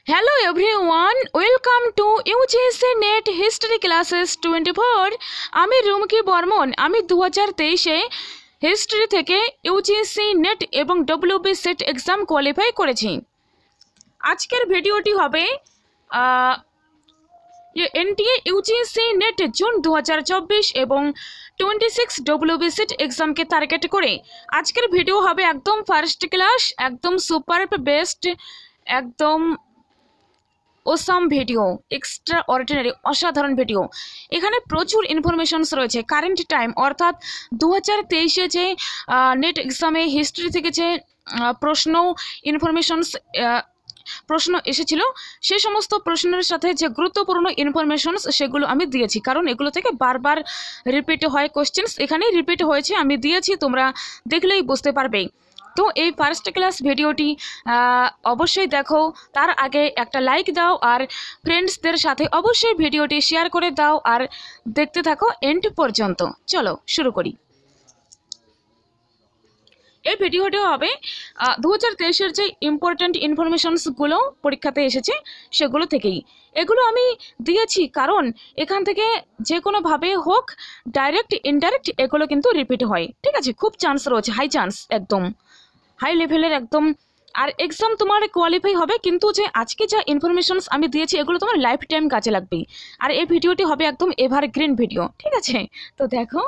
Hello everyone, welcome to UGC NET History Classes 24. আমি রুমকি বর্মন। আমি 2023-এ history থেকে ইউজিসি নেট এবং ডব্লিউবি সেট এক্সাম কোয়ালিফাই করেছি। আজকের ভিডিওটি হবে এনটিএ ইউজিসি নেট জুন 2024 এবং 26 ডব্লিউবি সেট এক্সামকে টার্গেট করে আজকের ভিডিও হবে একদম ফার্স্ট ক্লাস, একদম সুপার বেস্ট, একদম ওসাম ভিডিও, এক্সট্রা অর্ডিনারি, অসাধারণ ভিডিও। এখানে প্রচুর ইনফরমেশনস রয়েছে। কারেন্ট টাইম অর্থাৎ 2023-এ যে নেট এক্সামে হিস্ট্রি থেকে যে প্রশ্ন এসেছিল সে সমস্ত প্রশ্নের সাথে যে গুরুত্বপূর্ণ ইনফরমেশনস সেগুলো আমি দিয়েছি, কারণ এগুলো থেকে বারবার রিপিট হয় কোশ্চেন্স। এখানেই রিপিট হয়েছে, আমি দিয়েছি, তোমরা দেখলেই বুঝতে পারবে। তো এই ফার্স্ট ক্লাস ভিডিওটি অবশ্যই দেখো, তার আগে একটা লাইক দাও আর ফ্রেন্ডসদের সাথে অবশ্যই ভিডিওটি শেয়ার করে দাও আর দেখতে থাকো এন্ড পর্যন্ত। চলো শুরু করি। এই ভিডিওটি হবে 2023-এর যে ইম্পর্ট্যান্ট ইনফরমেশনসগুলো পরীক্ষাতে এসেছে সেগুলো থেকেই। এগুলো আমি দিয়েছি কারণ এখান থেকে যে কোনোভাবে হোক, ডাইরেক্ট ইনডাইরেক্ট, এগুলো কিন্তু রিপিট হয়। ঠিক আছে, খুব চান্স রয়েছে, হাই চান্স, একদম হাই লেভেলের একদম। আর এক্সাম তোমার কোয়ালিফাই হবে, কিন্তু যে আজকে যা ইনফরমেশনস আমি দিয়েছি এগুলো তোমার লাইফ টাইম কাজে লাগবে। আর এই ভিডিওটি হবে একদম এভারগ্রিন ভিডিও। ঠিক আছে, তো দেখো।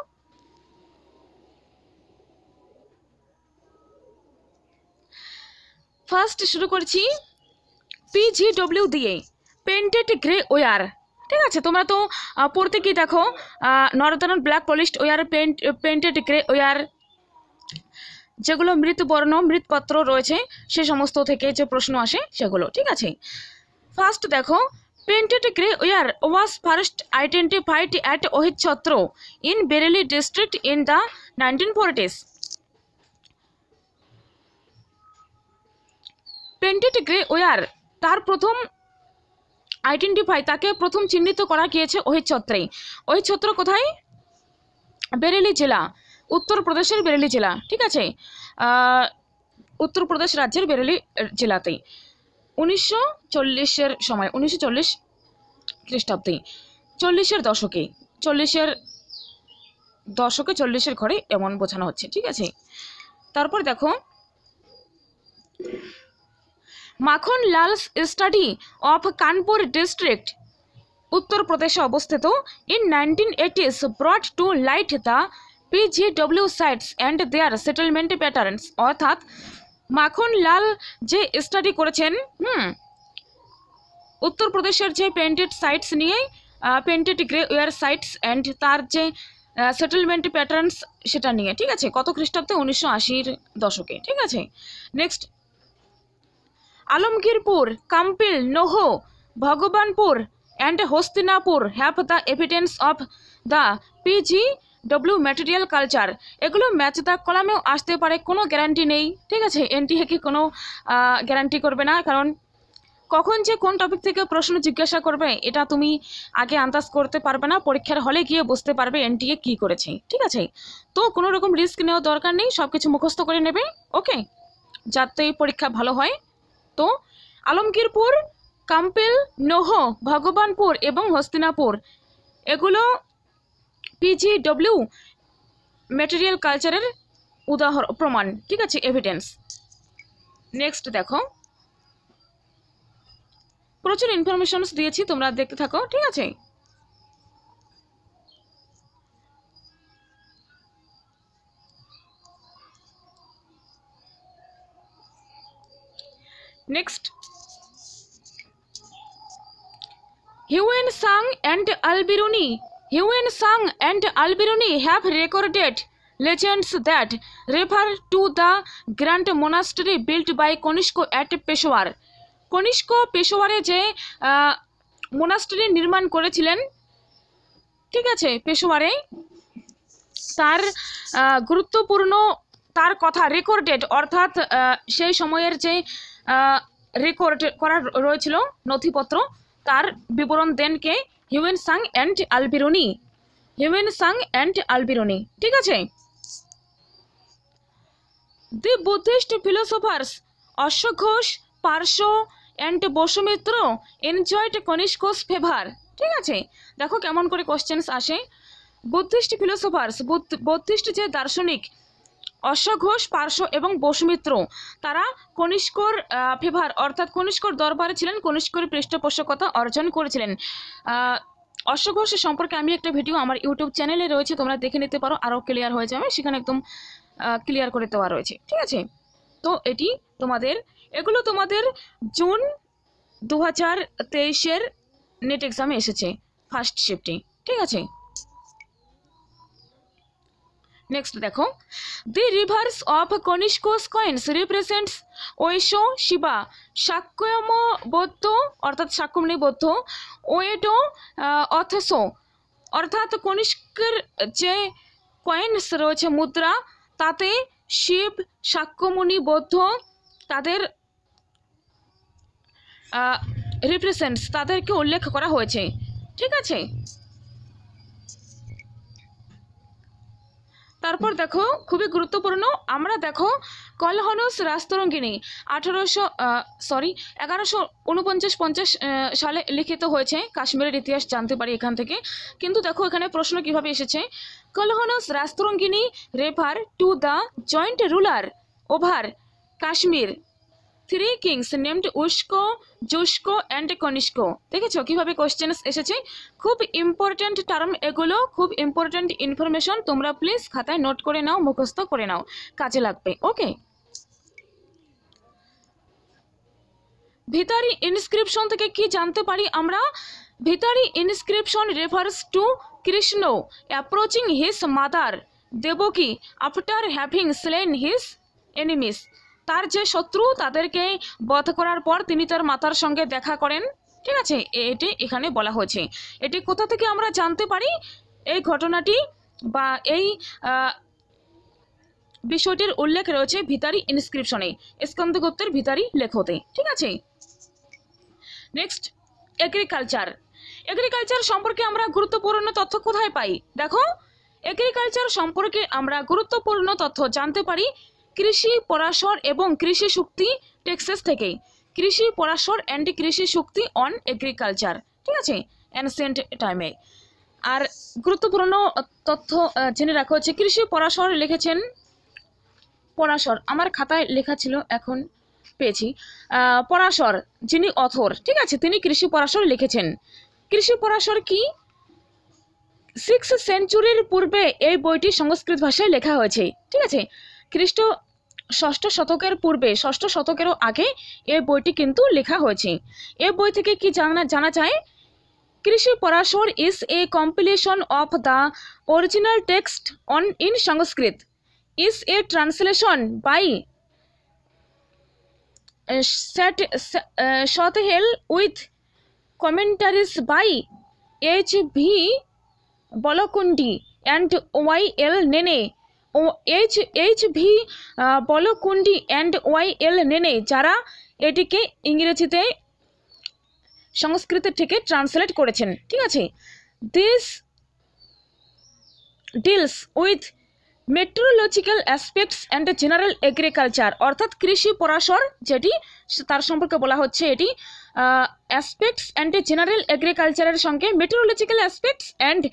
ফার্স্ট শুরু করছি পিজিডব্লিউ দিয়ে, পেন্টেড গ্রে ওয়ার। ঠিক আছে, তোমরা তো পড়তে কি দেখো, northern black polished ware, painted grey ware, যেগুলো মৃতবর্ণ, মৃৎপত্র রয়েছে সে সমস্ত থেকে যে প্রশ্ন আসে সেগুলো। ঠিক আছে, ফার্স্ট দেখো, painted grey ware was first identified at Ahichchhatra in Bareilly district in the 1940s। Painted grey ware তার প্রথম আইডেন্টিফাই, তাকে প্রথম চিহ্নিত করা গিয়েছে ওহিচ্ছত্রে। ওহিচ্ছত্র কোথায়? বেরেলি জেলা, উত্তরপ্রদেশের বেরেলি জেলা। ঠিক আছে, উত্তরপ্রদেশ রাজ্যের বেরেলি জেলাতেই 1940-এর সময়, 1940 খ্রিস্টাব্দে, 40-এর দশকে, 40-এর ঘরে এমন বোঝানো হচ্ছে। ঠিক আছে, তারপর দেখো, Makhan Lal's study of Kanpur district, উত্তরপ্রদেশে অবস্থিত, in 1980s brought to light the PGW sites and their settlement patterns. অর্থাৎ মাখন লাল যে স্টাডি করেছেন উত্তরপ্রদেশের যে পেন্টেড সাইটস নিয়ে, painted grey ware sites and তার যে সেটেলমেন্ট প্যাটার্নস সেটা নিয়ে। ঠিক আছে, কত খ্রিস্টাব্দে? 1980-র দশকে। ঠিক আছে, next, Alamgirpur, Kampil, Noh, Bhagwanpur and Hastinapur have the evidence of the PGW material culture. এগুলো ম্যাচ দ্য কলামেও আসতে পারে, কোনো গ্যারান্টি নেই। ঠিক আছে, এনটিএ কি কোনো গ্যারান্টি করবে না, কারণ কখন যে কোন টপিক থেকে প্রশ্ন জিজ্ঞাসা করবে এটা তুমি আগে আন্দাজ করতে পারবে না, পরীক্ষার হলে গিয়ে বুঝতে পারবে এনটিএ কি করেছে। ঠিক আছে, তো কোনো রকম রিস্ক নেওয়ার দরকার নেই, সব কিছু মুখস্থ করে নেবে, ওকে, যাতে পরীক্ষা ভালো হয়। তো আলমগীরপুর, কাম্পিল, নোহো, ভগবানপুর এবং হস্তিনাপুর এগুলো পিজিডব্লিউ ম্যাটেরিয়াল কালচারের উদাহরণ, প্রমাণ। ঠিক আছে, এভিডেন্স। নেক্সট দেখো, প্রচুর ইনফরমেশনস দিয়েছি, তোমরা দেখতে থাকো। ঠিক আছে, next, Hiuen Tsang and Alberuni have recorded legends that refer to the grand monastery built by Kanishka at Peshawar. Kanishka পেশোয়ারে যে মোনাস্টারি নির্মাণ করেছিলেন, ঠিক আছে, পেশোয়ারে, তার গুরুত্বপূর্ণ, তার কথা রেকর্ডেড, অর্থাৎ সেই সময়ের যে রেকর্ড করা রয়েছিল নথিপত্র, তার বিবরণ দেন কে? Hiuen Tsang and Alberuni. ঠিক আছে, দি বুদ্ধিস্ট ফিলোসফার্স অশ্বঘোষ, Parshva and Vasumitra enjoyed Kanishka's favour. ঠিক আছে, দেখো কেমন করে কোশ্চেন্স আসে। বুদ্ধিস্ট ফিলোসোফার্স, বুদ্ধিস্ট যে দার্শনিক অশ্বঘোষ, পার্শ্ব এবং বসুমিত্র, তারা কনিষ্কর ফেভার অর্থাৎ কনিষ্কর দরবারে ছিলেন, কনিষ্কর পৃষ্ঠপোষকতা অর্জন করেছিলেন। অশ্বঘোষ সম্পর্কে আমি একটা ভিডিও আমার ইউটিউব চ্যানেলে রয়েছে, তোমরা দেখে নিতে পারো, আরও ক্লিয়ার হয়ে যাবে, সেখানে একদম ক্লিয়ার করে দেওয়া রয়েছে। ঠিক আছে, তো এটি তোমাদের, এগুলো তোমাদের জুন 2023-এর নেট এক্সামে এসেছে ফার্স্ট শিফটে। ঠিক আছে, নেক্সট দেখো, the reverse of Kanishka's coins represents Oesho, Shiva, Sakyam Buddha অর্থাৎ সাক্যমণি বৌদ্ধ, ওয়েডো অথসো অর্থাৎ কনিষ্কের যে কয়েন্স রয়েছে মুদ্রা, তাতে শিব, সাক্যমণি বৌদ্ধ তাদের রিপ্রেজেন্টস, তাদেরকে উল্লেখ করা হয়েছে। ঠিক আছে, তারপর দেখো খুবই গুরুত্বপূর্ণ, আমরা দেখো কলহনুস রাস্তরঙ্গিনী 1149-50 সালে লিখিত হয়েছে। কাশ্মীরের ইতিহাস জানতে পারি এখান থেকে, কিন্তু দেখো এখানে প্রশ্ন কিভাবে এসেছে। Kalhana's Rajatarangini refer to the joint ruler over Kashmir 3 kings named Huska, Juska and Kanishka. দেখেছো কিভাবে কোশ্চেন্স এসেছে, খুব ইম্পর্ট্যান্ট টার্ম এগুলো, খুব ইম্পর্ট্যান্ট ইনফরমেশন, তোমরা প্লিজ খাতায় নোট করে নাও, মুখস্থ করে নাও, কাজে লাগবে। ওকে, ভিতারি ইনস্ক্রিপশন থেকে কি জানতে পারি আমরা? Bhitari inscription refers to Krishna approaching his mother Devaki after having slain his enemies. তার যে শত্রু তাদেরকে বধ করার পর তিনি তার মাতার সঙ্গে দেখা করেন। ঠিক আছে, এটি এখানে বলা হয়েছে। এটি কোথা থেকে আমরা জানতে পারি এই ঘটনাটি বা এই বিষয়টির উল্লেখ রয়েছে ভিতারি ইনস্ক্রিপশনে, স্কন্দগুপ্তের ভিতারি লেখতে। ঠিক আছে, নেক্সট এগ্রিকালচার। এগ্রিকালচার সম্পর্কে আমরা গুরুত্বপূর্ণ তথ্য কোথায় পাই? দেখো, এগ্রিকালচার সম্পর্কে আমরা গুরুত্বপূর্ণ তথ্য জানতে পারি কৃষি পরাশর এবং কৃষি শক্তি টেক্সাস থেকে। কৃষি পরাশর অ্যান্ড কৃষি শক্তি অন এগ্রিকালচার। ঠিক আছে, অ্যানসিয়েন্ট টাইমে। আর গুরুত্বপূর্ণ তথ্য জেনে রাখা হচ্ছে, কৃষি পরাশর লিখেছেন পরাশর, আমার খাতায় লেখা ছিল এখন পেয়েছি, পরাশর যিনি অথর, ঠিক আছে, তিনি কৃষি পরাশর লিখেছেন। কৃষি পরাশর কি? 6th সেঞ্চুরির পূর্বে এই বইটি সংস্কৃত ভাষায় লেখা হয়েছে। ঠিক আছে, খ্রিস্ট 6ষ্ঠ শতকের পূর্বে, 6ষ্ঠ শতকেরও আগে এই বইটি কিন্তু লেখা হয়েছে। এই বই থেকে কি জানা যায়? কৃষি Parashar is a compilation of the original text on in Sanskrit, is a translation by Shothel with commentaries by H.V. Balakundi and Y.L. Nene. H.V. Balakundi and Y.L. Nene, যারা এটিকে ইংরেজিতে সংস্কৃত থেকে ট্রান্সলেট করেছেন। ঠিক আছে, this deals with meteorological aspects and general agriculture, অর্থাৎ কৃষি পরাশর যেটি, তার সম্পর্কে বলা হচ্ছে এটি অ্যাসপেক্টস অ্যান্ড জেনারেল এগ্রিকালচারের সঙ্গে, মেট্রোলজিক্যাল অ্যাসপেক্টস অ্যান্ড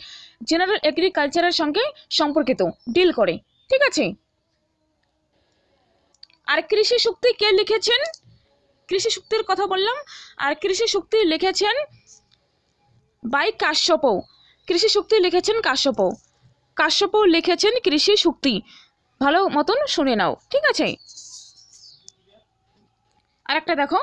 জেনারেল এগ্রিকালচারের সঙ্গে সম্পর্কিত, ডিল করে। ঠিক আছে, আর কৃষি শক্তি কে লিখেছেন? কৃষি শক্তির কথা বললাম, আর কৃষি শক্তি লিখেছেন বাই কাশ্যপ। কৃষি শক্তি লিখেছেন কাশ্যপ। কাশ্যপ লিখেছেন কৃষি শক্তি, ভালো মতন শুনে নাও। ঠিক আছে, আরেকটা দেখো,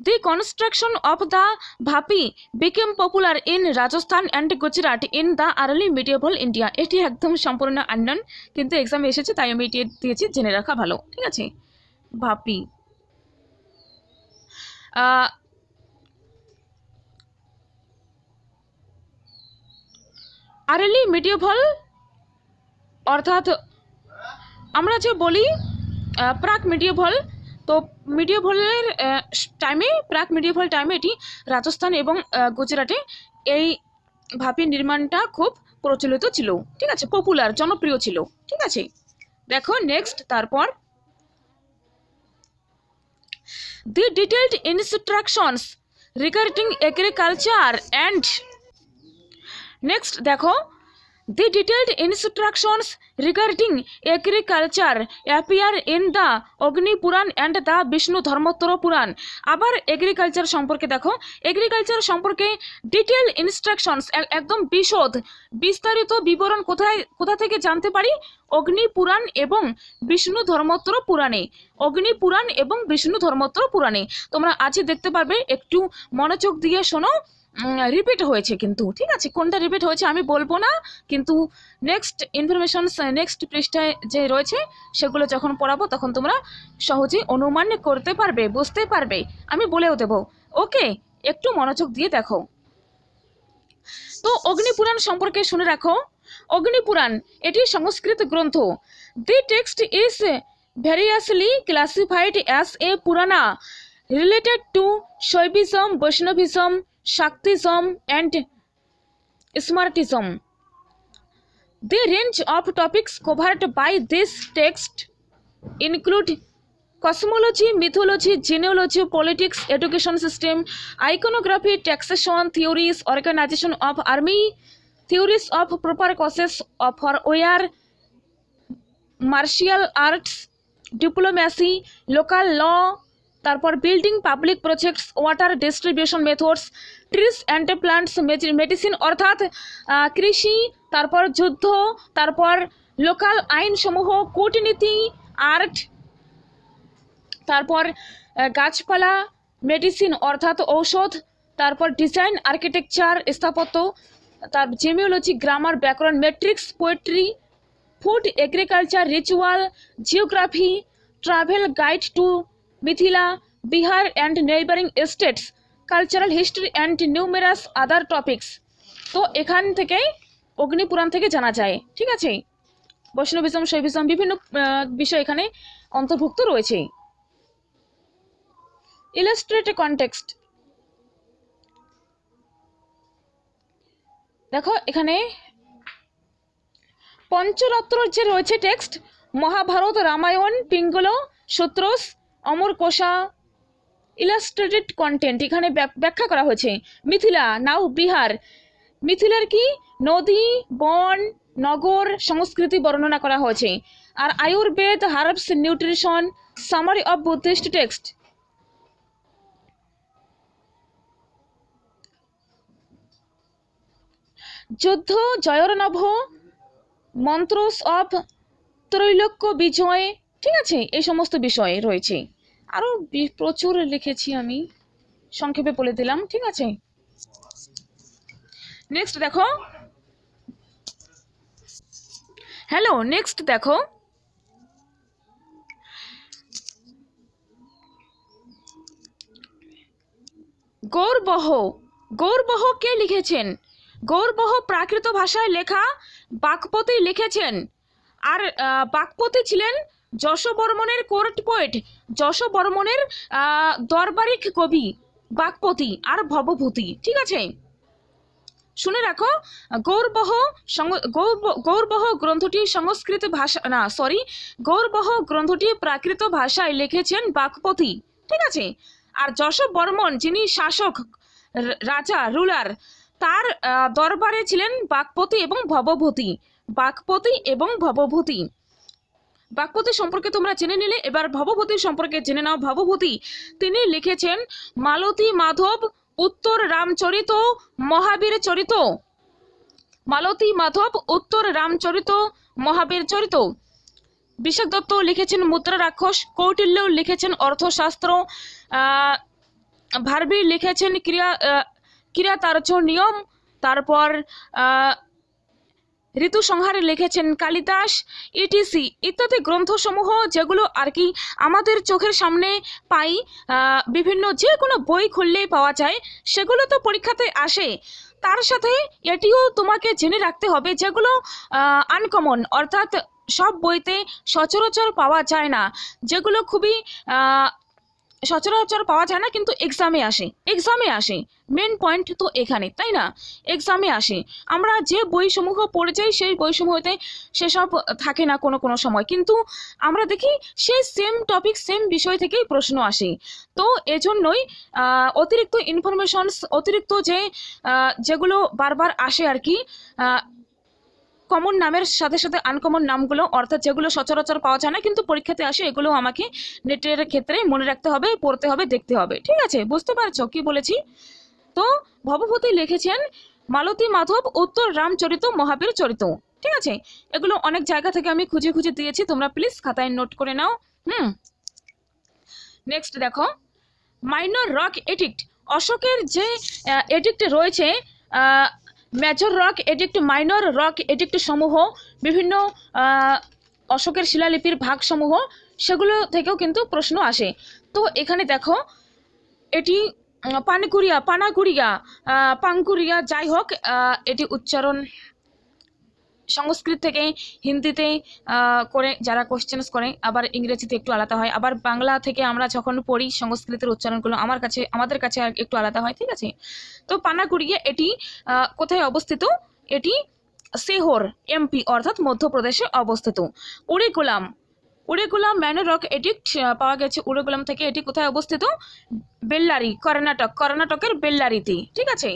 the construction of the vapi became popular in Rajasthan and Gujarat in the early medieval India. এটি একদম সম্পূর্ণ আননোন, কিন্তু এক্সামে এসেছে তাই আমি এটি দিয়েছি, জেনে রাখা ভালো। ঠিক আছে, ভাপি আর্লি মিডিয়েভল অর্থাৎ আমরা যে বলি প্রাক মিডিয়েভল, তো মিডিয়েভলের টাইমে, প্রাক মিডিয়েভল টাইমে এটি রাজস্থান এবং গুজরাটে এই ভাপি নির্মাণটা খুব প্রচলিত ছিল। ঠিক আছে, পপুলার, জনপ্রিয় ছিল। ঠিক আছে, দেখো নেক্সট, তারপর The detailed instructions regarding agriculture and next দেখো the detailed instructions regarding agriculture appear in the Agni Puran and the Vishnu Dharmottara Puran. আবার এগ্রিকালচার সম্পর্কে দেখো, এগ্রিকালচার সম্পর্কে ডিটেল ইনস্ট্রাকশনস একদম বিস্তারিত বিবরণ কোথা থেকে জানতে পারি? অগ্নি পুরাণ এবং বিষ্ণু ধর্মোত্তর পুরাণে। অগ্নি পুরাণ এবং বিষ্ণু ধর্মোত্তর পুরাণে তোমরা আজকে দেখতে পারবে। একটু মনোযোগ দিয়ে শোনো, রিপিট হয়েছে কিন্তু, ঠিক আছে? কোনটা রিপিট হয়েছে আমি বলবো না, কিন্তু নেক্সট ইনফরমেশন নেক্সট পৃষ্ঠায় যে রয়েছে সেগুলো যখন পড়াবো তখন তোমরা সহজেই অনুমান করতে পারবে, বুঝতে পারবে, আমি বলেও দেব। ওকে, একটু মনোযোগ দিয়ে দেখো। তো অগ্নিপুরাণ সম্পর্কে শুনে রাখো। অগ্নিপুরাণ এটি সংস্কৃত গ্রন্থ। দি text is variously classified as a Purana related to Shaivism, Vaishnavism, Shaktism and Smartism. The range of topics covered by this text include cosmology, mythology, genealogy, politics, education system, iconography, taxation, theories, organization of army, theories of proper causes for war, martial arts, diplomacy, local law, তারপর building public projects, water distribution methods, trees and plants, medicine অর্থাৎ কৃষি, তারপর যুদ্ধ, তারপর local আইনসমূহ, কূটনীতি, art, তারপর গাছপালা, মেডিসিন অর্থাৎ ঔষধ, তারপর ডিজাইন, আর্কিটেকচার, স্থাপত্য, তার জিমিওলজি, গ্রামার, ব্যাকরণ, metrics, poetry, food, agriculture, ritual, geography, travel guide to Mithila, Bihar and neighbouring states, cultural history and numerous other topics. তো এখান থেকে অগ্নিপুরাণ থেকে জানা যায়, ঠিক আছে? বৈষ্ণবিজম, শৈবিজম, বিভিন্ন বিষয় এখানে অন্তর্ভুক্ত রয়েছে। ইলাস্ট্রেট কনটেক্সট দেখো, এখানে পঞ্চরত্ন যে রয়েছে টেক্সট, মহাভারত, রামায়ণ, পিঙ্গল সূত্রস, অমর কোষা, ইলাস্ট্রেটেড কন্টেন্ট এখানে ব্যাখ্যা করা হয়েছে। মিথিলা, নাও বিহার, মিথিলার কি নদী, বন, নগর, সংস্কৃতি বর্ণনা করা হয়েছে। আর Ayurveda, herbs, nutrition, summary of Buddhist text. যুদ্ধ, জয়রনভ, মন্ত্রস অফ ত্রৈলোক্য বিজয়, ঠিক আছে? এই সমস্ত বিষয় রয়েছে। আরো প্রচুর লিখেছি আমি, সংক্ষেপে বলে দিলাম, ঠিক আছে? নেক্সট দেখো, হ্যালো, নেক্সট দেখো, গৌরবহ। গৌরবহ কে লিখেছেন? গৌরবহ প্রাকৃত ভাষায় লেখা বাক্পতি লিখেছেন। আর বাক্পতি ছিলেন যশবর্মনের কোর্ট পোয়েট, যশবর্মনের দরবারিক কবি বাক্পতি আর ভবভূতি, ঠিক আছে? শুনে রাখো, গৌরবহ গ্রন্থটি সংস্কৃত ভাষা না, সরি, গৌরবহ গ্রন্থটি প্রাকৃত ভাষায় লিখেছেন বাক্পতি, ঠিক আছে? আর যশবর্মন যিনি শাসক, রাজা, রুলার, তার দরবারে ছিলেন বাক্পতি এবং ভবভূতি। বাক্পতি এবং ভবভূতি, বাক্পতি সম্পর্কে তোমরা জেনে নিলে, এবার ভবভূতির সম্পর্কে জেনে নাও। ভবভূতি তিনি লিখেছেন মালতী মাধব, উত্তর রামচরিত, মহাবীর চরিত। মালতী মাধব, উত্তর রামচরিত, মহাবীর চরিত। বিশাখ দত্ত লিখেছেন মুদ্রা রাক্ষস। কৌটিল্য লিখেছেন অর্থশাস্ত্র। ভার্বি লিখেছেন কিরাতার্য নিয়ম। তারপর ঋতু সংহারে লিখেছেন কালিদাস, ইটিসি ইত্যাদি গ্রন্থসমূহ, যেগুলো আর কি আমাদের চোখের সামনে পাই, বিভিন্ন যে কোনো বই খুললেই পাওয়া যায়, সেগুলো তো পরীক্ষাতে আসে। তার সাথে এটিও তোমাকে জেনে রাখতে হবে যেগুলো আনকমন, অর্থাৎ সব বইতে সচরাচর পাওয়া যায় না, যেগুলো খুবই সচরাচর পাওয়া যায় না, কিন্তু এক্সামে আসে মেন পয়েন্ট তো এখানে, তাই না? এক্সামে আসে। আমরা যে বইসমূহ পড়ে যাই সেই বইসমূহতে সেসব থাকে না কোনো কোনো সময়, কিন্তু আমরা দেখি সেই সেম টপিক সেম বিষয় থেকেই প্রশ্ন আসে। তো এজন্যই অতিরিক্ত ইনফরমেশনস, অতিরিক্ত যেগুলো বারবার আসে আর কি, কমন নামের সাথে সাথে আনকমন নামগুলো, অর্থাৎ যেগুলো সচরাচর পাওয়া যায় না কিন্তু পরীক্ষাতে আসে, এগুলো আমাকে নেটের ক্ষেত্রে মনে রাখতে হবে, পড়তে হবে, দেখতে হবে। ঠিক আছে, বুঝতে পারছো কি বলেছি? তো ভবভূতি লিখেছেন মালতী মাধব উত্তর রামচরিত মহাবীর চরিত। ঠিক আছে, এগুলো অনেক জায়গা থেকে আমি খুঁজে খুঁজে দিয়েছি, তোমরা প্লিজ খাতায় নোট করে নাও। নেক্সট দেখো, মাইনর রক এডিক্ট। অশোকের যে এডিক্ট রয়েছে, major rock addict, minor rock addict সমূহ, বিভিন্ন অশোকের শিলালিপির ভাগসমূহ, সেগুলো থেকেও কিন্তু প্রশ্ন আসে। তো এখানে দেখো, এটি পানকুরিয়া যাই হোক, এটি উচ্চারণ সংস্কৃত থেকে হিন্দিতে করে যারা কোশ্চেন্স করে, আবার ইংরেজিতে একটু আলাদা হয়, আবার বাংলা থেকে আমরা যখন পড়ি সংস্কৃতের উচ্চারণগুলো আমাদের কাছে একটু আলাদা হয়। ঠিক আছে, তো পানাকুড়িয়া এটি কোথায় অবস্থিত? এটি সেহর এমপি অর্থাৎ মধ্যপ্রদেশে অবস্থিত। উড়িকুলাম ম্যানর রক এডিক্ট পাওয়া গেছে উড়িকুলাম থেকে। এটি কোথায় অবস্থিত? বেল্লারি, কর্ণাটকের বেল্লারিতে। ঠিক আছে,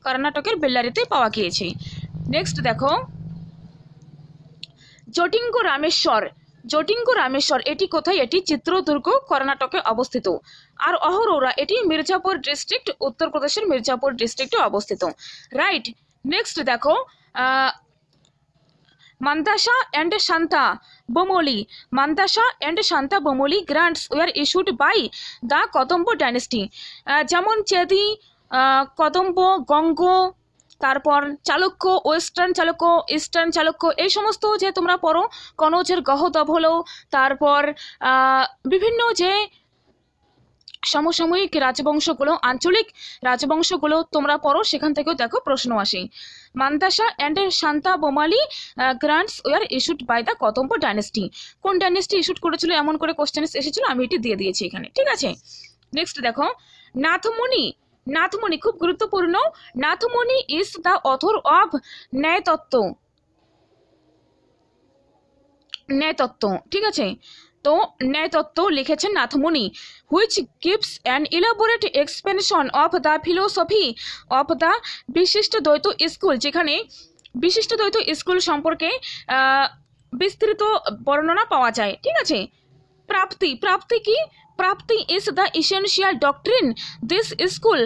কর্ণাটকের বেল্লারিতে পাওয়া গিয়েছে। নেক্সট দেখো, জটিঙ্গ রামেশ্বর এটি কোথায়? এটি চিত্রদুর্গ, কর্ণাটকে অবস্থিত। আর অহরৌরা এটি মির্জাপুর ডিস্ট্রিক্ট, উত্তরপ্রদেশের মির্জাপুর ডিস্ট্রিক্টে অবস্থিত। রাইট। নেক্সট দেখো, Mandasa and Santa Bomali grants were issued by the Kadamba dynasty. যেমন চেদি, কদম্ব, গঙ্গ, তারপর চালুক্য, ইস্টার্ন চালুক্য, এই সমস্ত যে তোমরা পড়ো, কনৌজের গহদভল, তারপর বিভিন্ন যে সমসাময়িক রাজবংশগুলো, আঞ্চলিক রাজবংশগুলো তোমরা পড়ো, সেখান থেকেও দেখো প্রশ্ন আসে। Mandasa and Santa Bomali grants were issued by the Kadamba dynasty. কোন ডাইনেস্টি ইস্যুড করেছিল এমন করে কোশ্চেন এসেছিল, আমি এটি দিয়ে দিয়েছি এখানে। ঠিক আছে, নেক্সট দেখো, নাথমুনি খুব গুরুত্বপূর্ণ। Nathamuni is the author of Nyayatattva. ঠিক আছে, তো ন্যায়তত্ত্ব লিখেছেন Nathamuni, which gives an elaborate explanation of the philosophy of the Vishishta দ্বৈত স্কুল, যেখানে বিশিষ্ট দ্বৈত স্কুল সম্পর্কে বিস্তৃত বর্ণনা পাওয়া যায়। ঠিক আছে, প্রাপ্তি কি? প্রাপ্তি is the essential doctrine. This school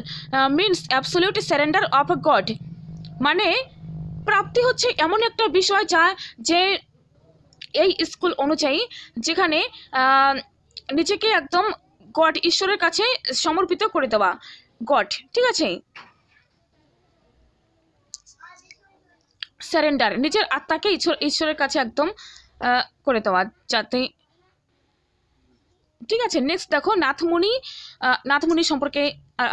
means absolute surrender of God. মানে প্রাপ্তি হচ্ছে এমন একটা বিষয় যে এই স্কুল অনুযায়ী, যেখানে নিজেকে একদম গড, ঈশ্বরের কাছে সমর্পিত করে দেওয়া, গড। ঠিক আছে, সারেন্ডার, নিজের আত্মাকে ঈশ্বরের কাছে একদম করে দেওয়া, যাতে। ঠিক আছে, নেক্সট দেখো, নাথমুনি সম্পর্কে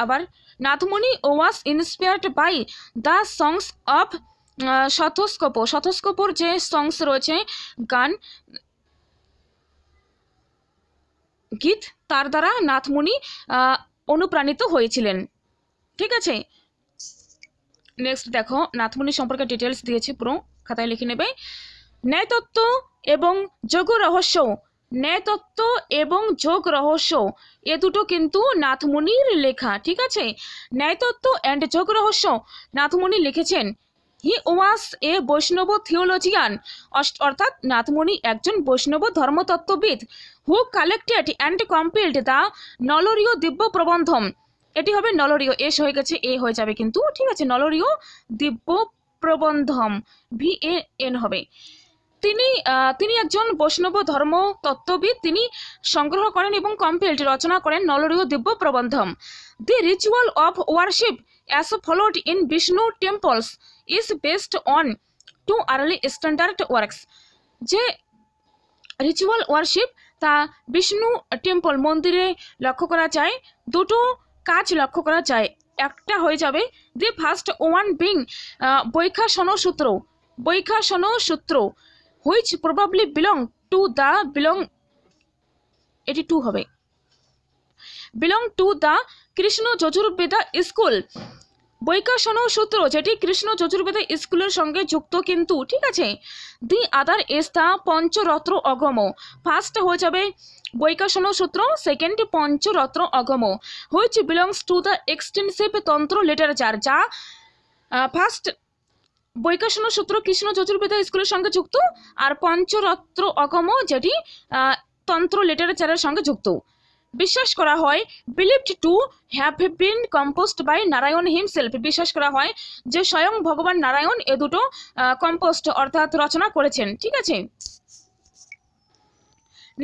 আবার, Nathamuni was inspired by the songs of Shatakopar যে সংস রয়েছে, গান, গীত, তার দ্বারা নাথমুনি অনুপ্রাণিত হয়েছিলেন। ঠিক আছে, নেক্সট দেখো, নাথমুনি সম্পর্কে ডিটেলস দিয়েছি, পুরো খাতায় লিখে নেবে। ন্যায়তত্ত্ব এবং যোগ রহস্য, এ দুটো কিন্তু নাথমুনির লেখা। ঠিক আছে, ন্যায়তত্ত্ব অ্যান্ড যোগ রহস্য নাথমুনি লিখেছেন। হি ওয়াজ এ বৈষ্ণব থিওলজিয়ান, অর্থাৎ নাথমুনি একজন বৈষ্ণব ধর্মতত্ত্ববিদ, হু কালেক্টেড অ্যান্ড কম্পিলড দ্য নলরীয় দিব্য প্রবন্ধম। এটি হবে নলরীয়, এস হয়ে গেছে, এ হয়ে যাবে কিন্তু। ঠিক আছে, নলরীয় দিব্য প্রবন্ধম, VAN হবে। তিনি একজন বৈষ্ণব ধর্ম তত্ত্ববিদ, তিনি সংগ্রহ করেন এবং কম্পিলড, রচনা করেন Nalayira Divya Prabandham. The ritual of worship as followed in Vishnu temples is based on 2 early standard works. যে রিচুয়াল ওয়ারশিপ, তা বিষ্ণু টেম্পল, মন্দিরে লক্ষ্য করা যায়, দুটো কাজ লক্ষ্য করা যায়। একটা হয়ে যাবে দি ফার্স্ট ওয়ান বিং বৈখাসন Sutra, which probably belong to the এটি 2 হবে। Belong to the Krishna Yajurveda school. বৈকাসন সূত্র যেটি কৃষ্ণ যজুর্বেদ স্কুলের সঙ্গে যুক্ত কিন্তু, ঠিক আছে। The other is the Pancharatra Agama. First হয়ে যাবে বৈকাসন Sutra, second Pancharatra Agama, which belongs to the extensive Tantra literature. যা ফার্স্ট বৈকাসন সূত্র কৃষ্ণ যজুর্বেদ স্কুলের সঙ্গে যুক্ত, আর পঞ্চরত্ন অগম যেটি তন্ত্র লিটারেচারের সঙ্গে যুক্ত। বিশ্বাস করা হয় believed to have been composed by Narayan himself. বিশ্বাস করা হয় যে স্বয়ং ভগবান নারায়ণ এ দুটো কম্পোস্ট অর্থাৎ রচনা করেছেন, ঠিক আছে।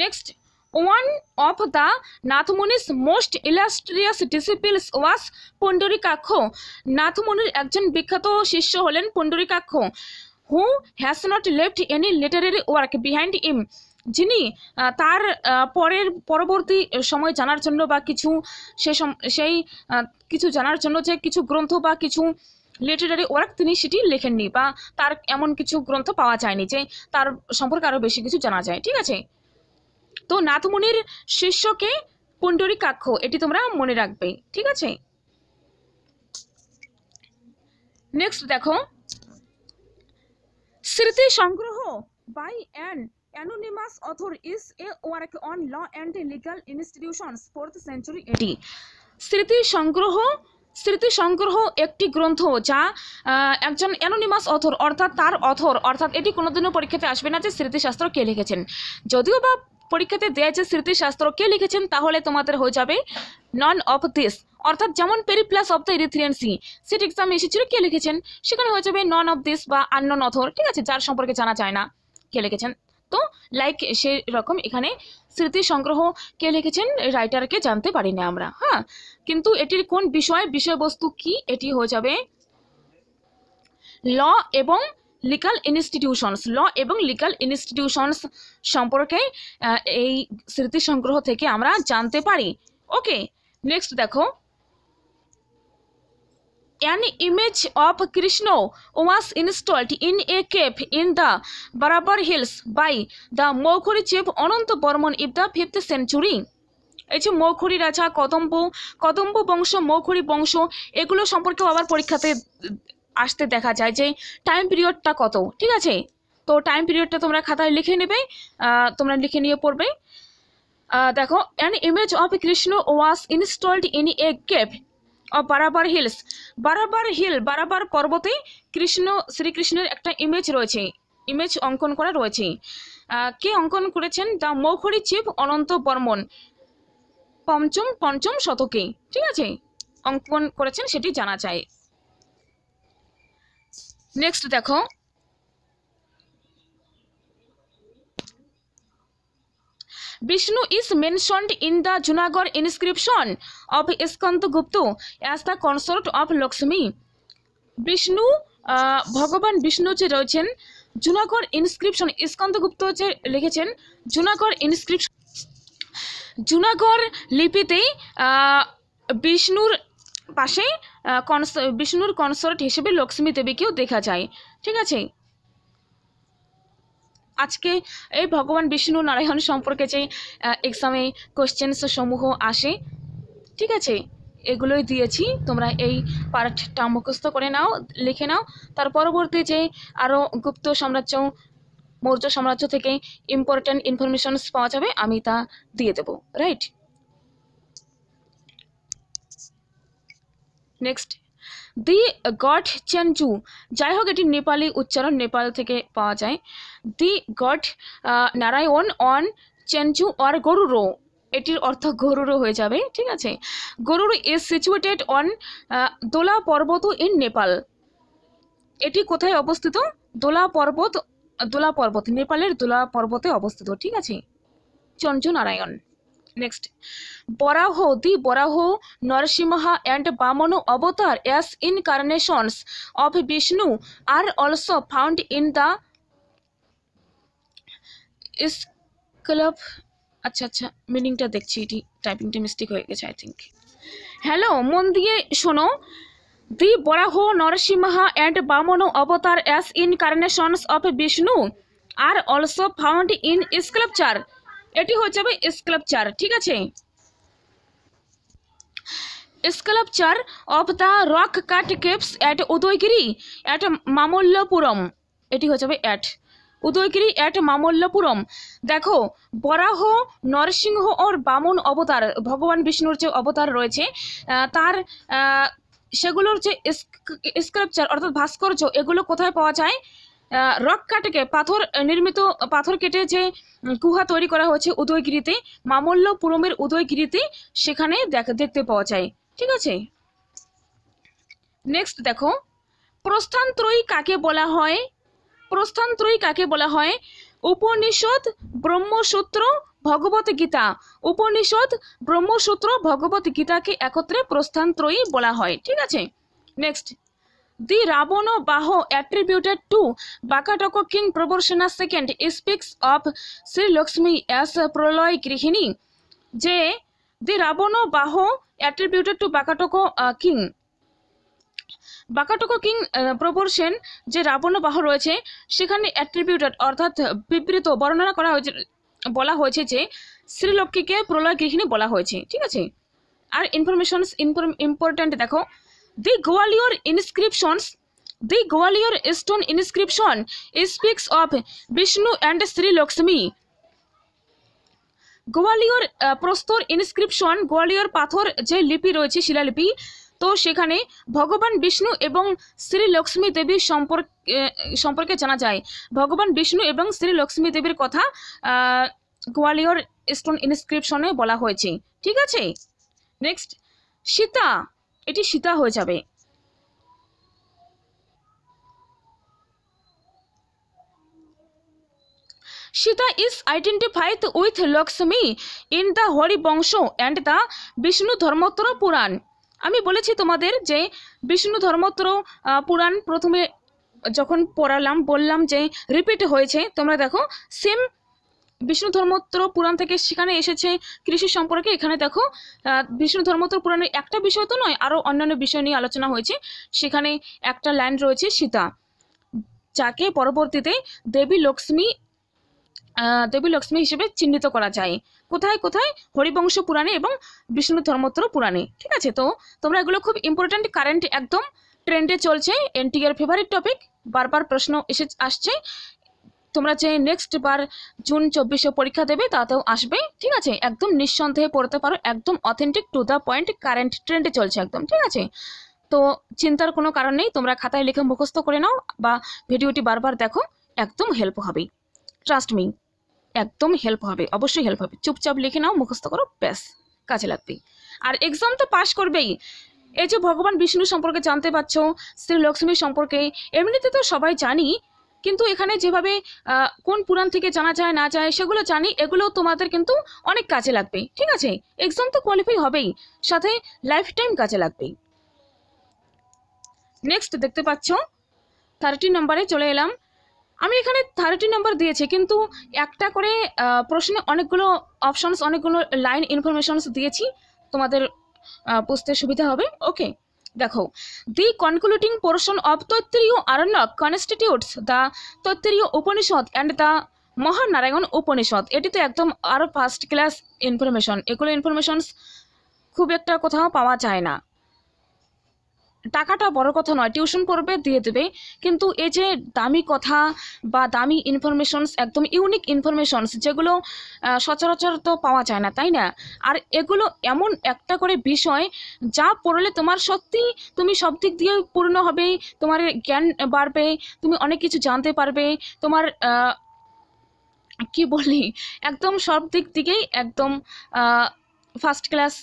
Next, one of the Nathamuni's most illustrious disciples was Pundarikaksha. নাথমুনির একজন বিখ্যাত শিষ্য হলেন Pundarikaksha. Who has not left any literary work behind him. যিনি তার পরবর্তী সময় জানার জন্য বা কিছু সেই কিছু জানার জন্য যে কিছু গ্রন্থ বা কিছু লিটারারি ওয়ার্ক তিনি সেটি লেখেননি, বা তার এমন কিছু গ্রন্থ পাওয়া যায়নি যে তার সম্পর্কে আরও বেশি কিছু জানা যায়, ঠিক আছে। তো নাথমুনির শিষ্যকে পুণ্ডরিকাক্ষ, এটি তোমরা মনে রাখবে, ঠিক আছে। নেক্সট দেখো, স্মৃতি সংগ্রহ by an anonymous author is a work on law and legal institutions 4th century AD। স্মৃতি সংগ্রহ একটি গ্রন্থ যা একজন অ্যানোনিমাস অথর অর্থাৎ তার অথর, অর্থাৎ এটি কোনোদিনও পরীক্ষাতে আসবে না যে স্মৃতিশাস্ত্র কে লিখেছেন। যদিও বা পরীক্ষাতে দেয়া যে স্মৃতিশাস্ত্র কে লিখেছেন, তাহলে তোমাদের হয়ে যাবে নন অফ দিস, অর্থাৎ যেমন periplus of the Erythraean sea, SET এক্সামে এসেছিল কে লিখেছেন, সেখানে হয়ে যাবে নন অফ দিস বা আননোন অথর, ঠিক আছে, যার সম্পর্কে জানা যায় না কে লিখেছেন। তো লাইক সেই রকম এখানে স্মৃতি সংগ্রহ কে লিখেছেন রাইটারকে জানতে পারি না আমরা, হ্যাঁ। কিন্তু এটির কোন বিষয়বস্তু কি, এটি হয়ে যাবে ল এবং লিগাল ইনস্টিটিউশনস সম্পর্কে এই স্মৃতি সংগ্রহ থেকে আমরা জানতে পারি। ওকে, নেক্সট দেখো, an image of Krishna was installed in a cave in the Barabar Hills by the Moukhuri chief Ananta Barman in the 5th century। এই যে মৌখুরি রাজা, কদম্ব বংশ, মৌখুরি বংশ, এগুলো সম্পর্কেও আবার পরীক্ষাতে আসতে দেখা যায় যে টাইম পিরিয়ডটা কত, ঠিক আছে। তো টাইম পিরিয়ডটা তোমরা খাতায় লিখে নেবে, তোমরা লিখে নিয়ে পড়বে। দেখো, an image of Krishna was installed in a cave of Barabar Hills। Barabar পর্বতে শ্রীকৃষ্ণের একটা ইমেজ অঙ্কন করা রয়েছে। কে অঙ্কন করেছেন? দ্য মৌখরি চিফ অনন্ত বর্মন, পঞ্চম শতকে, ঠিক আছে, অঙ্কন করেছেন সেটি জানা যায়। নেক্সট দেখো, Vishnu is mentioned in the Junagadh inscription of Skandagupta as the consort of Lakshmi। Vishnu, ভগবান বিষ্ণু যে রয়েছেন জুনাগড় ইনস্ক্রিপশন, স্কন্দগুপ্ত যে লিখেছেন জুনাগড় লিপিতে বিষ্ণুর পাশে বিষ্ণুর কনসর্ট হিসেবে লক্ষ্মী দেবীকেও দেখা যায়, ঠিক আছে। আজকে এই ভগবান বিষ্ণু নারায়ণ সম্পর্কে যে এক্সামে কোশ্চেন্স সমূহ আসে, ঠিক আছে, এগুলোই দিয়েছি, তোমরা এই পার্টটা মুখস্থ করে নাও, লিখে নাও। তার পরবর্তী যে আরও গুপ্ত সাম্রাজ্য, মৌর্য সাম্রাজ্য থেকে ইম্পর্টেন্ট ইনফরমেশনস পাওয়া যাবে, আমি তা দিয়ে দেব, রাইট। নেক্সট, দি গড চেনজু, যাই হোক এটি নেপালি উচ্চারণ, নেপাল থেকে পাওয়া যায়। দি গড নারায়ণ অন চেনজু অর গরুড়ো, এটির অর্থ গরুড়ো হয়ে যাবে, ঠিক আছে। গরুড়ো ইজ সিচুয়েটেড অন দোলা পর্বত ইন নেপাল। এটি কোথায় অবস্থিত? দোলা পর্বত, নেপালের দোলা পর্বতে অবস্থিত, ঠিক আছে, চেনজু Narayan. Next, the Baraho, Narasimha and Vamana avatar as incarnations of Vishnu are also found in the sculpture। আচ্ছা, মিনিংটা দেখছি, এটি টাইপিংটা মিস্টেক হয়ে গেছে, আই থিঙ্ক। হ্যালো, মন দিয়ে শোনো। The Baraho, Narasimha and Vamana avatar as incarnations of Vishnu are also found in sculpture। এটি হয়ে যাবে স্কাল্পচার, ঠিক আছে। Sculpture of the rock cut caves at Udayagiri at Mamallapuram, এটি হয়ে যাবে অ্যাট উদয়গিরি অ্যাট মামল্লপুরম। দেখো বরাহ, নরসিংহ ওর বামন অবতার, ভগবান বিষ্ণুর যে অবতার রয়েছে তার সেগুলোর যে স্কাল্পচার অর্থাৎ ভাস্কর্য এগুলো কোথায় পাওয়া যায়? রক কাটকে পাথর নির্মিত, পাথর কেটে যে গুহা তৈরি করা হয়েছে উদয়গিরিতে, মামল্লপুরমের উদয়গিরিতে, সেখানে দেখতে পাওয়া যায়। ঠিক আছে, নেক্সট দেখো প্রস্থানত্রয়ী কাকে বলা হয়? প্রস্থানত্রয়ী কাকে বলা হয়? উপনিষদ, ব্রহ্মসূত্র, ভগবত গীতা। উপনিষদ, ব্রহ্মসূত্র, ভগবত গীতাকে একত্রে প্রস্থানত্রয়ী বলা হয়। ঠিক আছে, নেক্সট দি রাবণ বাহ attributed to Bakatoko king Prabhursena II speaks of Sri Lakshmi as প্রলয় গৃহিণী। যে দি রাবণ বাহ attributed to Bakatoko king, Vakataka king Pravarasena যে রাবণ বাহ রয়েছে সেখানে অ্যাট্রিবিউটেড অর্থাৎ বিবৃত বর্ণনা করা হয়েছে, বলা হয়েছে যে শ্রীলক্ষ্মীকে প্রলয় গৃহিণী বলা হয়েছে। ঠিক আছে, আর ইনফরমেশনস ইম্পর্টেন্ট দেখো, the Gwalior inscriptions, the Gwalior stone inscription speaks of Vishnu and Shri Lakshmi. Gwalior প্রস্তর ইনস্ক্রিপশন, গোয়ালিয়র পাথর যে লিপি রয়েছে শিলালিপি, তো সেখানে ভগবান বিষ্ণু এবং শ্রী লক্ষ্মী দেবীর সম্পর্কে জানা যায়। ভগবান বিষ্ণু এবং শ্রী লক্ষ্মী দেবীর কথা গোয়ালিয়র স্টোন ইনস্ক্রিপশনে বলা হয়েছে। ঠিক আছে, নেক্সট সীতা, এটি সীতা হয়ে যাবে। Sita is identified with Lakshmi in the Harivamsa and the Vishnu Dharmottara পুরাণ। আমি বলেছি তোমাদের যে বিষ্ণু ধর্মোত্তর পুরাণ প্রথমে যখন পড়ালাম বললাম যে রিপিট হয়েছে, তোমরা দেখো সেম বিষ্ণু ধর্মোত্তর পুরাণ থেকে সেখানে এসেছে কৃষি সম্পর্কে। এখানে দেখো বিষ্ণু ধর্মোত্তর পুরাণের একটা বিষয় তো নয়, আরও অন্যান্য বিষয় নিয়ে আলোচনা হয়েছে। সেখানে একটা লাইন রয়েছে সীতা, যাকে পরবর্তীতে দেবী লক্ষ্মী হিসেবে চিহ্নিত করা যায়। কোথায় কোথায়? হরিবংশ পুরাণে এবং বিষ্ণু ধর্মোত্তর পুরাণে। ঠিক আছে, তো তোমরা এগুলো খুব ইম্পর্ট্যান্ট, কারেন্ট একদম ট্রেন্ডে চলছে, এনটিআর ফেভারিট টপিক, বারবার প্রশ্ন আসছে। তোমরা যে নেক্সট বার জুন 24 পরীক্ষা দেবে তাতেও আসবে। ঠিক আছে, একদম নিঃসন্দেহে পড়তে পারো, একদম authentic to the point, current ট্রেন্ডে চলছে একদম। ঠিক আছে, তো চিন্তার কোনো কারণ নেই, তোমরা খাতায় লিখে মুখস্থ করে নাও বা ভিডিওটি বারবার দেখো, একদম হেল্প হবে, ট্রাস্ট মি, একদম হেল্প হবে, অবশ্যই হেল্প হবে। চুপচাপ লিখে নাও, মুখস্থ করো, ব্যাস কাজে লাগবে। আর এক্সাম তো পাস করবেই। এই যে ভগবান বিষ্ণু সম্পর্কে জানতে পারছো, শ্রী লক্ষ্মী সম্পর্কে এমনিতে তো সবাই জানি, কিন্তু এখানে যেভাবে কোন পুরাণ থেকে জানা যায় না যায় সেগুলো জানি, এগুলো তোমাদের কিন্তু অনেক কাজে লাগবে। ঠিক আছে, এক্সাম তো কোয়ালিফাই হবেই, সাথে লাইফ টাইম কাজে লাগবে। নেক্সট দেখতে পাচ্ছ 30 নম্বরে চলে এলাম। আমি এখানে 30 নম্বর দিয়েছি, কিন্তু একটা করে প্রশ্নে অনেকগুলো অপশনস, অনেকগুলো লাইন ইনফরমেশনস দিয়েছি, তোমাদের বুঝতে সুবিধা হবে। ওকে, দেখো the concluding portion of Taittiriya Aranyaka constitutes the Taittiriya Upanishad and the Mahanarayana Upanishad. এটি তো একদম আরও ফার্স্ট ক্লাস ইনফরমেশন, এগুলো ইনফরমেশনস খুব একটা কোথাও পাওয়া যায় না। টাকাটা বড় কথা নয়, টিউশন পড়বে দিয়ে দেবে, কিন্তু এই যে দামি কথা বা দামি ইনফরমেশনস, একদম ইউনিক ইনফরমেশনস, যেগুলো সচরাচর তো পাওয়া যায় না, তাই না? আর এগুলো এমন একটা করে বিষয় যা পড়লে তোমার সত্যি তুমি সব দিক দিয়ে পূর্ণ হবে, তোমার জ্ঞান বাড়বে, তুমি অনেক কিছু জানতে পারবে, তোমার কি বলি, একদম সব দিক থেকেই একদম ফার্স্ট ক্লাস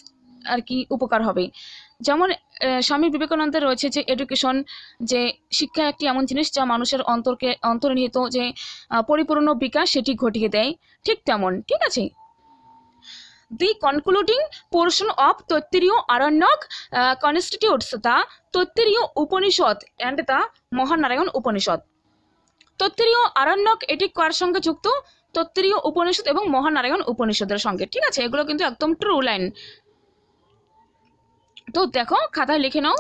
আর কি উপকার হবে। যেমন স্বামী বিবেকানন্দের রয়েছে যে এডুকেশন, যে শিক্ষা একটি এমন জিনিস যা মানুষের অন্তর্নিহিত যে পরিপূর্ণ বিকাশ সেটি ঘটিয়ে দেয়, ঠিক তেমন। ঠিক আছে, the concluding portion of Taittiriya Aranyaka constitutes the Taittiriya Upanishad and the Mahanarayana Upanishad. Taittiriya Aranyaka এটি কার সঙ্গে যুক্ত? তৈত্তিরীয় উপনিষদ এবং মহানারায়ণ উপনিষদের সঙ্গে। ঠিক আছে, এগুলো কিন্তু একদম ট্রু লাইন। তো দেখো খাতায় লিখে নাও।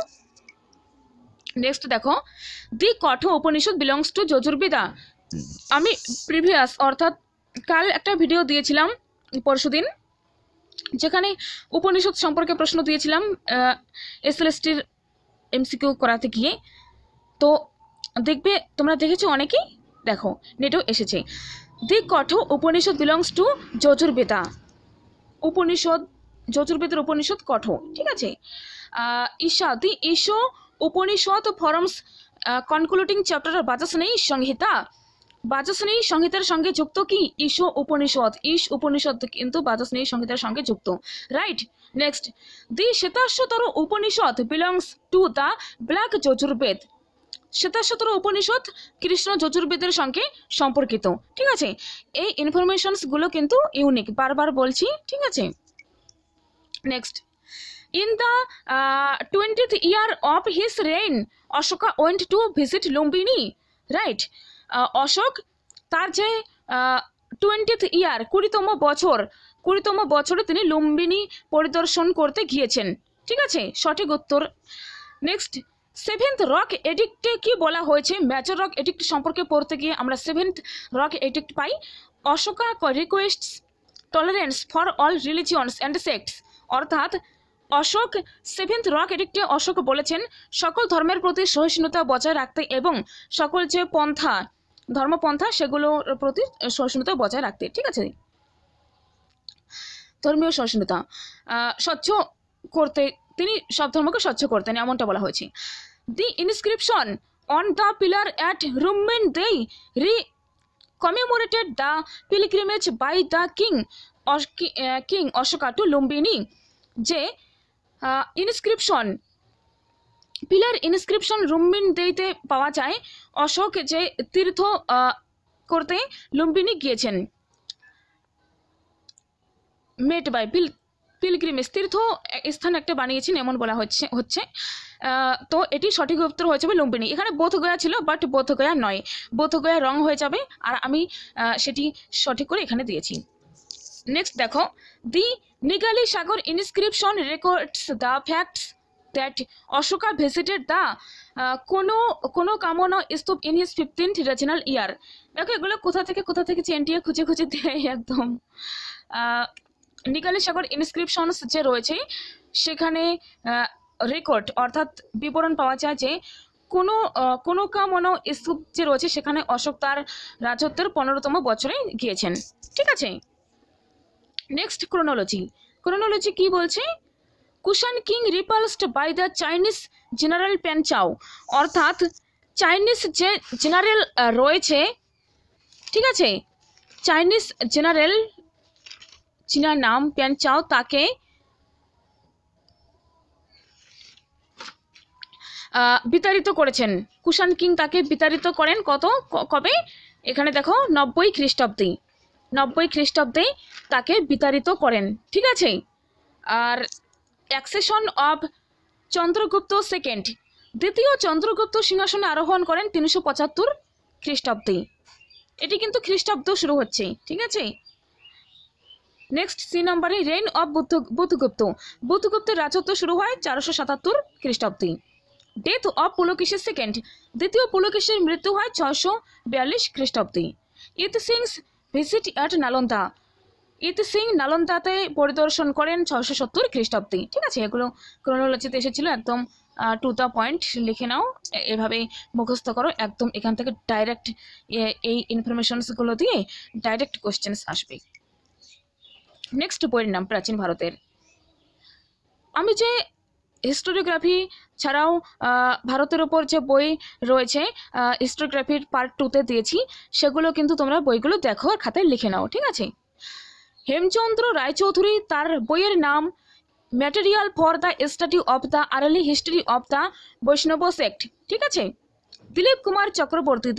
নেক্সট দেখো, দি কঠ উপনিষদ বিলংস টু যজুর্বেদা। আমি প্রিভিয়াস অর্থাৎ কাল একটা ভিডিও দিয়েছিলাম পরশুদিন, যেখানে উপনিষদ সম্পর্কে প্রশ্ন দিয়েছিলাম এসএলএসটির এমসিকিউ করাতে গিয়ে। তো দেখবে তোমরা দেখেছো অনেকেই, দেখো নেটেও এসেছে। The Katha Upanishad belongs to Yajurveda. Upanishad যজুর্বেদের উপনিষদ কঠ, ঠিক আছে। Isha the Isho Upanishad forms concluding chapter Vachaspati Samhita. Vachaspati সংহিতার সঙ্গে যুক্ত কি ঈশো উপনিষদ, ঈশ উপনিষদ কিন্তু বাচস্পতি সংহিতার সঙ্গে যুক্ত, right. Next, the Shvetashvatara Upanishad belongs to the black Yajurveda. Shvetashvatara Upanishad Krishna যজুর্বেদের সঙ্গে সম্পর্কিত, ঠিক আছে। এই ইনফরমেশনসগুলো কিন্তু ইউনিক, বারবার বলছি, ঠিক আছে। Next, in the 20th year of his reign Ashoka went to visit Lumbini, right. Ashoka তার যে 20th ইয়ার 20তম বছরে তিনি লুম্বিনী পরিদর্শন করতে গিয়েছেন, ঠিক আছে, সঠিক উত্তর। নেক্সট, সেভেন্থ রক এডিক্টে কি বলা হয়েছে? মেজর রক এডিক্ট সম্পর্কে পড়তে গিয়ে আমরা সেভেন্থ রক এডিক্ট পাই। Ashoka requests tolerance for all religions and sects, অর্থাৎ অশোক সেভেন্থ রক এডিক্টে অশোক বলেছেন সকল ধর্মের প্রতি সহিষ্ণুতা বজায় রাখতে এবং সকল যে ধর্মপন্থা সেগুলোর প্রতি সহিষ্ণুতা বজায় রাখতে, ঠিক আছে, ধর্মীয় সহিষ্ণুতা স্বচ্ছ করতে, তিনি সব ধর্মকে স্বচ্ছ করতেন, এমনটা বলা হয়েছে। The inscription on the pillar at Rummindei commemorated the pilgrimage by the king Ashoka to Lumbini. যে ইনস্ক্রিপশন, পিলার ইনস্ক্রিপশন রুম্বিন দেইতে পাওয়া যায়, অশোক যে তীর্থ করতে লুম্বিনী গিয়েছেন। মেট বাই পিলগ্রিমেজ, তীর্থ স্থান একটা বানিয়েছেন এমন বলা হচ্ছে। তো এটি সঠিক উত্তর হয়ে যাবে লুম্বিনী। এখানে বোধগয়া ছিল, বাট বোধগয়া নয়, বোধগয়া রং হয়ে যাবে, আর আমি সেটি সঠিক করে এখানে দিয়েছি। নেক্সট দেখো, the Nigali Sagar inscription records the facts that Ashoka visited the Konagamana স্তূপ ইন হিজ 15th রেজিনাল ইয়ার। দেখো এগুলো কোথা থেকে চেন্টিয়ে খুঁজে দেয় একদম। নিগালি সাগর ইনস্ক্রিপশনস যে রয়েছে সেখানে রেকর্ড অর্থাৎ বিবরণ পাওয়া যায় যে কোনো কামনা স্তূপ যে রয়েছে সেখানে অশোক তার রাজত্বের 15তম বছরে গিয়েছেন, ঠিক আছে। নেক্সট, ক্রোনোলজি কি বলছে? Kushan king repulsed by the Chinese general Pan Chao, অর্থাৎ চাইনিজ যে জেনারেল রয়েছে, ঠিক আছে, চাইনিজ জেনারেল চীনার নাম প্যানচাও, তাকে বিতাড়িত করেছেন। কুষাণ কিং তাকে বিতাড়িত করেন কবে? এখানে দেখো 90 খ্রিস্টাব্দে তাকে বিতাড়িত করেন, ঠিক আছে। আর অ্যাক্সেশন অব চন্দ্রগুপ্ত সেকেন্ড, দ্বিতীয় চন্দ্রগুপ্ত সিংহাসনে আরোহণ করেন 375 খ্রিস্টাব্দে। এটি কিন্তু খ্রিস্টাব্দ শুরু হচ্ছে, ঠিক আছে। নেক্সট, সি নম্বরে রেইন অব বুদ্ধগুপ্তের রাজত্ব শুরু হয় 477 খ্রিস্টাব্দে। ডেথ অব পুলকেশী সেকেন্ড, দ্বিতীয় পুলকেশীর মৃত্যু হয় 642 খ্রিস্টাব্দে। ইত সিংস ভিজিট অ্যাট নালন্দা, ইত সিং নালন্দাতে পরিদর্শন করেন 670 খ্রিস্টাব্দে, ঠিক আছে। এগুলো ক্রোনোলজিতে এসেছিল, একদম টু দ্য পয়েন্ট লিখে নাও, এভাবে মুখস্থ করো, একদম এখান থেকে ডাইরেক্ট এই ইনফরমেশনসগুলো দিয়ে ডাইরেক্ট কোশ্চেন্স আসবে। নেক্সট বইয়ের নাম প্রাচীন ভারতের। আমি যে হিস্টোরিওগ্রাফি ছাড়াও ভারতের ওপর যে বই রয়েছে হিস্টোরিওগ্রাফির পার্ট 2তে দিয়েছি, সেগুলো কিন্তু তোমরা বইগুলো দেখো আর খাতায় লিখে নাও, ঠিক আছে। হেমচন্দ্র রায়চৌধুরী, তার বইয়ের নাম material for the study of the early history of the বৈষ্ণব সেক্ট, ঠিক আছে। দিলীপ কুমার চক্রবর্তী,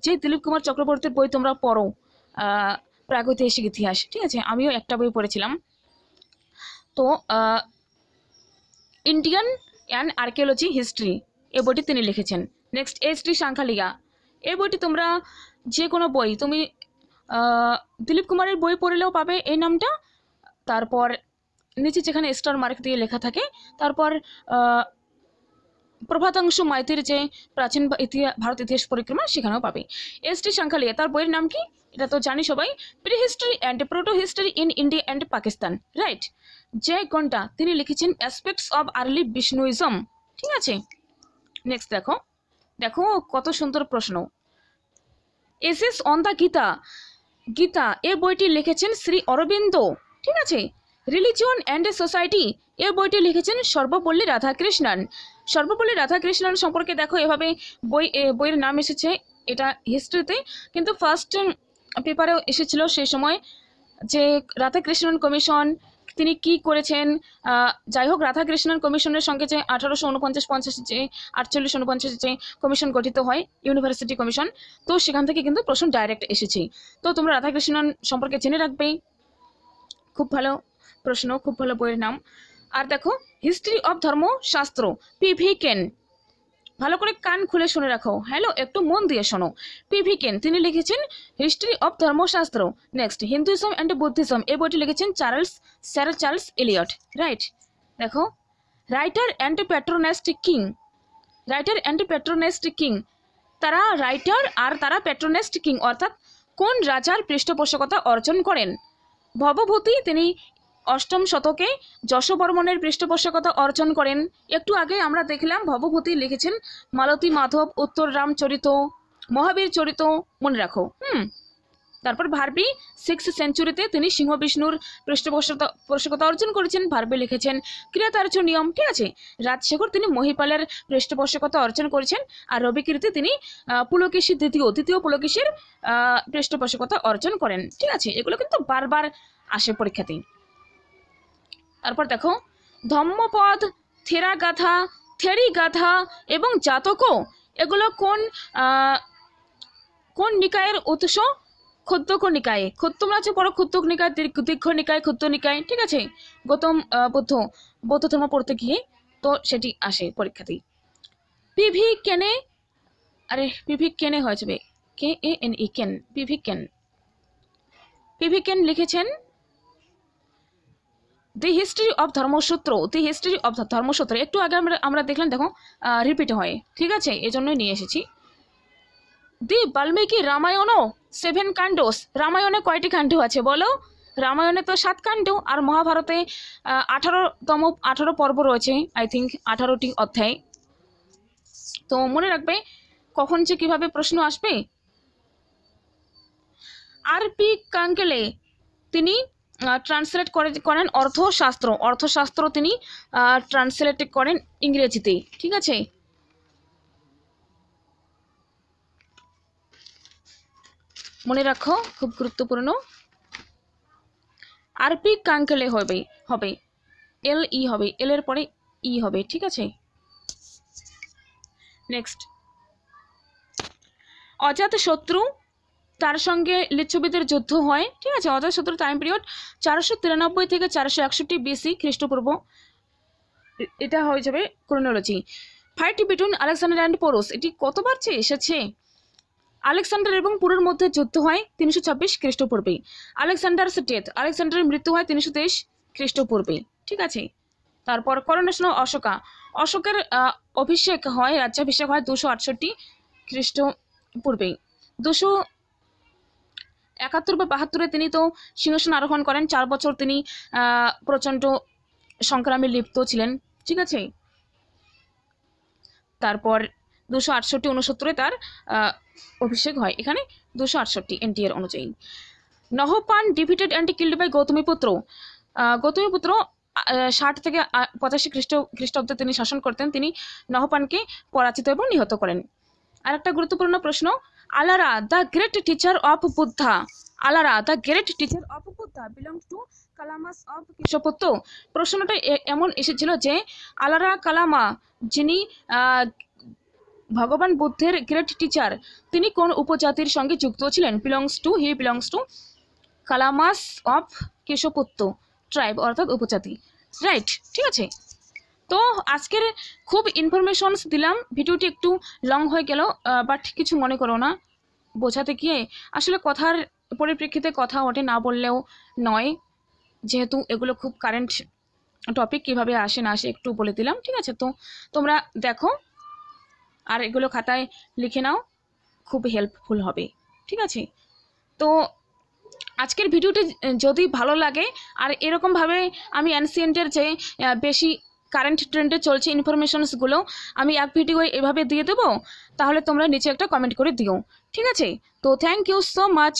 যে দিলীপ কুমার চক্রবর্তীর বই তোমরা পড়ো, প্রাগৈতিহাসিক ইতিহাস, ঠিক আছে, আমিও একটা বই পড়েছিলাম। তো ইন্ডিয়ান অ্যান্ড আর্কিওলজি হিস্ট্রি, এই বইটি তিনি লিখেছেন। নেক্সট, এইচ.টি. সাংখালিয়া, এই বইটি তোমরা যে কোনো বই, তুমি দিলীপ কুমারের বই পড়লেও পাবে এই নামটা। তারপর নিচে যেখানে স্টার মার্ক দিয়ে লেখা থাকে, তারপর প্রভাতাংশু মাইতির যে প্রাচীন ভারত ইতিহাস পরিক্রমা, সেখানেও পাবে। এইচ.টি. সাংখালিয়া, তার বইয়ের নাম কি? এটা তো জানি সবাই, prehistory and protohistory in India and Pakistan, right. জয় ঘন্টা তিনি লিখেছেন অ্যাসপেক্টস অফ আর্লি বিষ্ণুইজম। ঠিক আছে, নেক্সট দেখো, দেখো কত সুন্দর প্রশ্ন। Essays on the Gita, Gita এ বইটি লিখেছেন শ্রী অরবিন্দ। ঠিক আছে, রিলিজিয়ন অ্যান্ড সোসাইটি এ বইটি লিখেছেন সর্বপল্লী রাধাকৃষ্ণন। সর্বপল্লী রাধাকৃষ্ণন সম্পর্কে দেখো এভাবে বইয়ের নাম এসেছে, এটা হিস্ট্রিতে, কিন্তু ফার্স্ট পেপারেও এসেছিল সেই সময়, যে রাধাকৃষ্ণন কমিশন তিনি কি করেছেন। যাই হোক, রাধাকৃষ্ণন কমিশনের সঙ্গে যে 1849-50 যে 48-49 যে কমিশন গঠিত হয়, ইউনিভার্সিটি কমিশন, তো সেখান থেকে কিন্তু প্রশ্ন ডাইরেক্ট এসেছে। তো তোমরা রাধাকৃষ্ণন সম্পর্কে জেনে রাখবে, খুব ভালো প্রশ্ন, খুব ভালো বইয়ের নাম। আর দেখো হিস্ট্রি অফ ধর্মশাস্ত্র পিভি কেন, ভালো করে কান খুলে শুনে রাখো, হ্যালো একটু মন দিয়ে শোনো। পিভি কেন তিনি লিখেছেন history of Dharmashastra. Next Hinduism and Buddhism এই বইটি লিখেছেন স্যার চার্লস এলিয়ট। রাইট, দেখো writer and patronised king, writer and patronised king, তারা রাইটার আর তারা প্যাট্রোনেস্ট কিং, অর্থাৎ কোন রাজার পৃষ্ঠপোষকতা অর্জন করেন। ভবভূতি তিনি 8ম শতকে যশবর্মনের পৃষ্ঠপোষকতা অর্জন করেন। একটু আগে আমরা দেখলাম ভবভূতি লিখেছেন মালতী মাধব, উত্তর রামচরিত, মহাবীর চরিত, মনে রাখো। তারপর ভার্বি 6th সেঞ্চুরিতে তিনি সিংহ বিষ্ণুর পৃষ্ঠপোষকতা অর্জন করেছেন, ভার্বি লিখেছেন ক্রিয়াতার্য নিয়ম। ঠিক আছে, রাজশেখর তিনি মহিপালের পৃষ্ঠপোষকতা অর্জন করেছেন, আর রবিকীর্তি তিনি পুলকেশী দ্বিতীয় পুলকেশীর পৃষ্ঠপোষকতা অর্জন করেন। ঠিক আছে, এগুলো কিন্তু বারবার আসে পরীক্ষাতে। তারপর দেখো ধম্মপদ, থেরাগাথা, থেরিগাথা এবং জাতকও, এগুলো কোন নিকায়ের উৎস? ক্ষুদ্রক নিকায়ে। তোমরা যে পড়ো ক্ষুদ্রক নিকায়, দীর্ঘ নিকায়, ক্ষুদ্র নিকায়। ঠিক আছে, গৌতম বৌদ্ধ ধর্ম পড়তে গিয়ে তো সেটি আসে পরীক্ষাতেই। পিভি কেনে, আরে পিভি কেনে হয়ে যাবে, KANE কেন, পিভি কেন লিখেছেন the history of Dharmasutra. The history of Dharmasutra একটু আগে আমরা দেখলাম, দেখো রিপিট হয়। ঠিক আছে, এই জন্যই নিয়ে এসেছি। দি বাল্মীকি রামায়ণও 7 কাণ্ডস, রামায়ণে কয়টি কাণ্ড আছে বলো? রামায়ণে তো 7 কাণ্ড, আর মহাভারতে 18 পর্ব রয়েছে, আই থিঙ্ক 18টি অধ্যায়। তো মনে রাখবে কখন যে কিভাবে প্রশ্ন আসবে। আর.পি. কাঙ্কেলে তিনি ট্রান্সলেট করেন অর্থশাস্ত্র তিনি ট্রান্সলেট করেন ইংরেজিতে। ঠিক আছে, মনে রাখো, খুব গুরুত্বপূর্ণ। আর.পি. কাঙ্কেলে হবে LE হবে, এল এর পরে ই হবে। ঠিক আছে, নেক্সট অজাতশত্রু, তার সঙ্গে লিচ্ছবিদের যুদ্ধ হয়। ঠিক আছে, অজাতশত্রু টাইম পিরিয়ড 493 থেকে 461 BC খ্রিস্টপূর্ব, এটা হয়ে যাবে chronology. Fight between Alexander and Porus, এটি কতবার এসেছে? আলেকজান্ডার এবং পুরোর মধ্যে যুদ্ধ হয় 326 খ্রিস্টপূর্বে। আলেকজান্ডারস ডেথ, আলেকজান্ডারের মৃত্যু হয় 323 খ্রিস্টপূর্বে। ঠিক আছে, তারপর করোনেশন অফ অশোকের অভিষেক হয়, রাজ্যাভিষেক হয় 268 খ্রিস্টপূর্বে। 271 বা 72-এ তিনি তো সিংহাসন আরোহণ করেন। 4 বছর তিনি প্রচণ্ড সংগ্রামে লিপ্ত ছিলেন। ঠিক আছে, তারপর 268-69-এ তার অভিষেক হয়, এখানে 268 NTR অনুযায়ী। Nahapana defeated and killed by Gautamiputra, Gautamiputra 60 থেকে 85 খ্রিস্টাব্দে তিনি শাসন করতেন, তিনি নহপানকে পরাজিত এবং নিহত করেন। আর একটা গুরুত্বপূর্ণ প্রশ্ন, Alara the great teacher of Buddha, Alara the great teacher of Buddha belongs to Kalamas of Keshavaputra. প্রশ্নটা এমন এসেছিল যে আলারা কালামা যিনি ভগবান বুদ্ধের গ্রেট টিচার, তিনি কোন উপজাতির সঙ্গে যুক্ত ছিলেন? He belongs to Kalamas of Keshavaputra tribe, অর্থাৎ উপজাতি। রাইট, ঠিক আছে। তো আজকের খুব ইনফরমেশনস দিলাম, ভিডিওটি একটু লং হয়ে গেল, বাট কিছু মনে করো না, বোঝাতে গিয়ে আসলে কথার পরিপ্রেক্ষিতে কথা ওঠে না বললেও নয়, যেহেতু এগুলো খুব কারেন্ট টপিক, কিভাবে আসে না আসে একটু বলে দিলাম। ঠিক আছে, তো তোমরা দেখো আর এগুলো খাতায় লিখে নাও, খুব হেল্পফুল হবে। ঠিক আছে, তো আজকের ভিডিওটি যদি ভালো লাগে আর এরকমভাবে আমি অ্যানসিয়েন্টের যে বেশি কারেন্ট ট্রেন্ডে চলছে ইনফরমেশনসগুলো আমি এক ভিডিও এভাবে দিয়ে দেবো, তাহলে তোমরা নিচে একটা কমেন্ট করে দিও, ঠিক আছে? তো থ্যাংক ইউ সো মাচ।